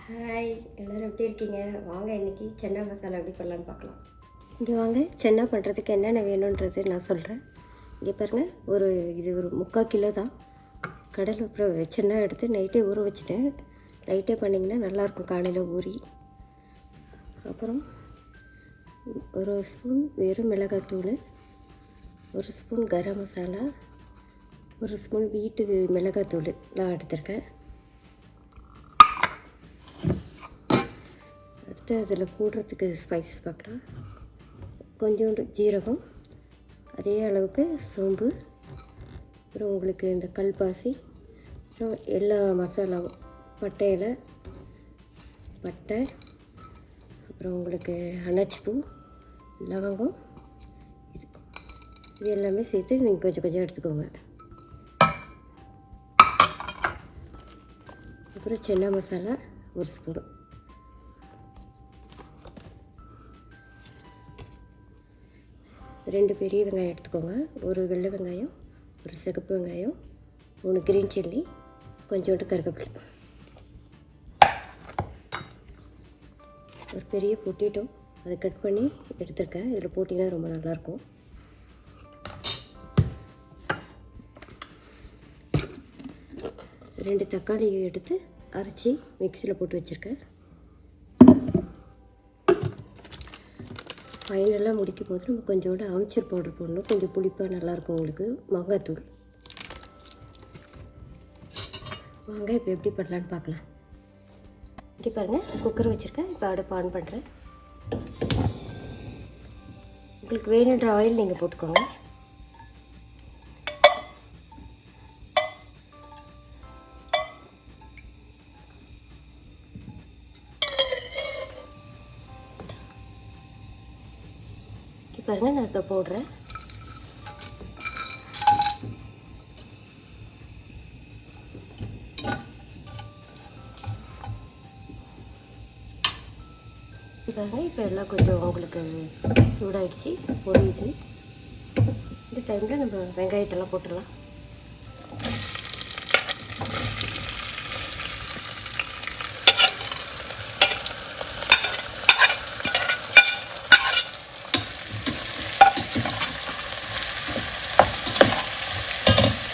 Hi, எல்லோரும் எப்படி இருக்கீங்க? வாங்க இன்றைக்கி சென்னா மசாலா எப்படி பண்ணலான்னு பார்க்கலாம். இங்கே வாங்க, சென்னா பண்ணுறதுக்கு என்னென்ன வேணுன்றது நான் சொல்கிறேன். இங்கே பாருங்கள், இது ஒரு 3/4 கிலோ தான். கடலை அப்புறம் சென்னா எடுத்து நைட்டே ஊற வச்சுட்டேன். நைட்டே பண்ணிங்கன்னா நல்லாயிருக்கும் காலையில் ஊறி. அப்புறம் ஒரு ஸ்பூன் வெறும் மிளகாத்தூள், ஒரு ஸ்பூன் கரம் மசாலா, ஒரு ஸ்பூன் வீட்டு மிளகாத்தூள் நான் எடுத்திருக்கேன். அடுத்து அதில் போடுறதுக்கு ஸ்பைசஸ் பார்க்கலாம். கொஞ்சோண்டு ஜீரகம், அதே அளவுக்கு சோம்பு, அப்புறம் உங்களுக்கு இந்த கல்பாசி, அப்புறம் எல்லா மசாலாவும் பட்டை, அப்புறம் உங்களுக்கு அன்னாச்சிப்பூ, லவங்கம், இது எல்லாமே சேர்த்து நீங்கள் கொஞ்சம் கொஞ்சம் எடுத்துக்கோங்க. அப்புறம் சென்னா மசாலா ஒரு ஸ்பூன், ரெண்டு பெரிய வெங்காயம் எடுத்துக்கோங்க. ஒரு வெள்ளை வெங்காயம், ஒரு சிகப்பு வெங்காயம், 3 கிரீன் சில்லி, கொஞ்சோண்டு கருவேப்பிலை, ஒரு பெரிய பொட்டேட்டோ அதை கட் பண்ணி எடுத்துருக்கேன். இதில் போட்டிங்கன்னா ரொம்ப நல்லாயிருக்கும். ரெண்டு தக்காளி எடுத்து அரைச்சி மிக்சியில் போட்டு வச்சுருக்கேன். ஃபைனலாக முடிக்கும் போது நம்ம கொஞ்சோண்டு ஆம்ச்சூர் பவுடர் போடணும். கொஞ்சம் புளிப்பாக நல்லாயிருக்கும் உங்களுக்கு. மாங்காய்த்தூள். வாங்க இப்போ எப்படி பண்ணலான்னு பார்க்கலாம். இப்படி பாருங்கள், குக்கர் வச்சுருக்கேன். இப்போ அடுப்பு ஆன் பண்ணுறேன். உங்களுக்கு வேணுன்ற ஆயில் நீங்கள் போட்டுக்கோங்க. பாருங்கள், நான் இப்போ போடுறேன். பாருங்கள், இப்போ எல்லாம் கொஞ்சம் உங்களுக்கு சூடாகிடுச்சு, பொரியுது. இந்த டைமில் நம்ம வெங்காயத்தெல்லாம் போட்டுடலாம்.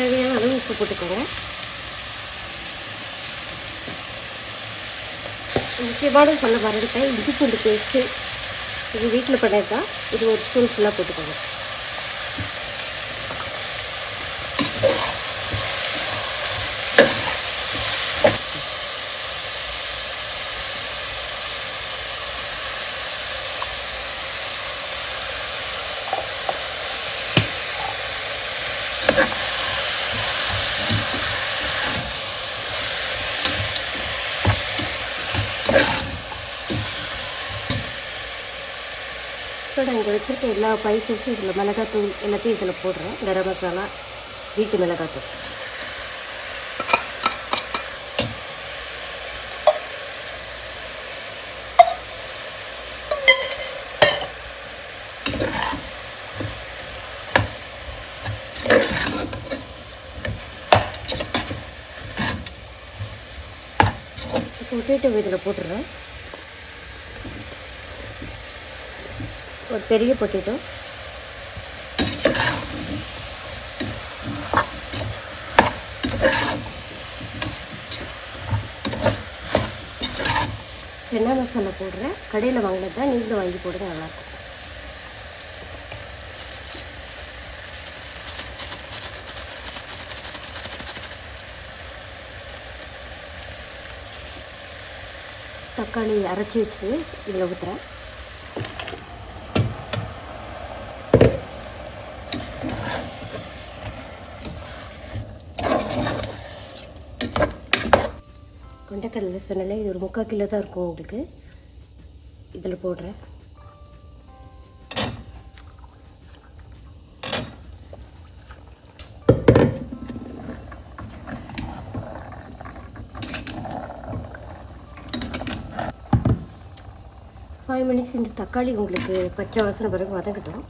தேவையான அளவு உப்பு போட்டுக்கோங்க. முக்கியமான சொல்ல மறந்துட்டேன், இஞ்சி பூண்டு பேஸ்ட்டு இது வீட்டில் பண்ணது தான். இது ஒரு ஸ்பூன் ஃபுல்லாக போட்டுக்கோங்க. இப்போ நான் இங்கே வச்சுருக்க எல்லா ஸ்பைசஸும் இதில் மிளகாத்தூள் எல்லாத்தையும் இதில் போடுறேன். கரம் மசாலா, வீட்டு மிளகாத்தூள், பொட்டேட்டோ இதில் போட்டுடுறேன். ஒரு பெரிய பொட்டேட்டோ, சென்னா மசாலா போடுறேன். கடையில் வாங்கினது தான், நீங்களும் வாங்கி போடுங்க, நல்லாயிருக்கும். தக்காளி அரைச்சி வச்சுட்டு இதில் ஊற்றுறேன். கொண்டக்கடலை சொன்னாலே இது ஒரு 3/4 கிலோ தான் இருக்கும் உங்களுக்கு. இதில் போடுறேன். ஃபைவ் மினிட்ஸ் இந்த தக்காளி உங்களுக்கு பச்சை வாசனை பிறகு வதங்கட்டும்.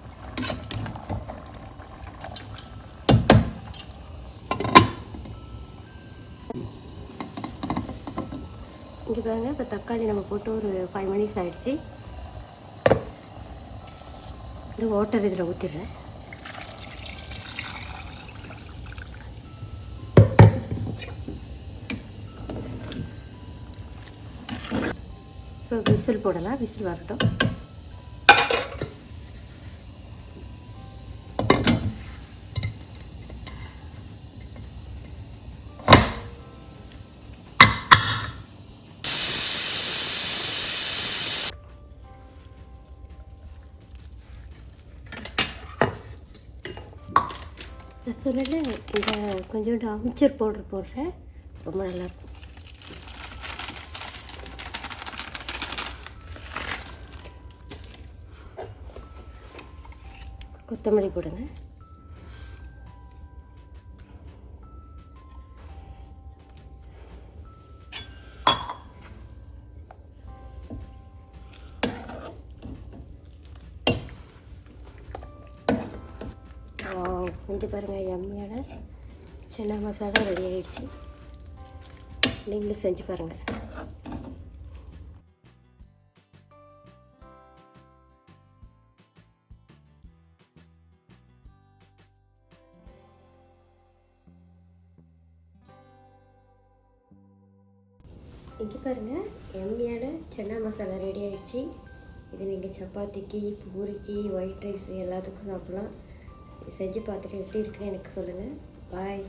இங்கே பாருங்கள், இப்போ தக்காளி நம்ம போட்டு ஒரு 5 மினிட்ஸ் ஆகிடுச்சு. இந்த வாட்டர் இதில் ஊற்றிடுறேன். இப்போ விசில் போடலாம். விசில் வரட்டும். நான் சொல்லலை, இந்த கொஞ்சோண்டு அமிச்சர் பவுடர் போடுறேன், ரொம்ப நல்லாயிருக்கும். கொத்தமல்லி போடுங்க. இங்கே பாருங்கள், எம்மியோட சன்னா மசாலா ரெடி ஆகிடுச்சு. நீங்களும் செஞ்சு பாருங்கள். இங்கே பாருங்கள், எம்மியான சன்னா மசாலா ரெடி ஆகிடுச்சு. இது நீங்கள் சப்பாத்திக்கு, பூரிக்கு, ஒயிட் ரைஸ் எல்லாத்துக்கும் சாப்பிட்லாம். செஞ்சு பார்த்துட்டு எப்படி இருக்குன்னு எனக்கு சொல்லுங்கள். பாய்.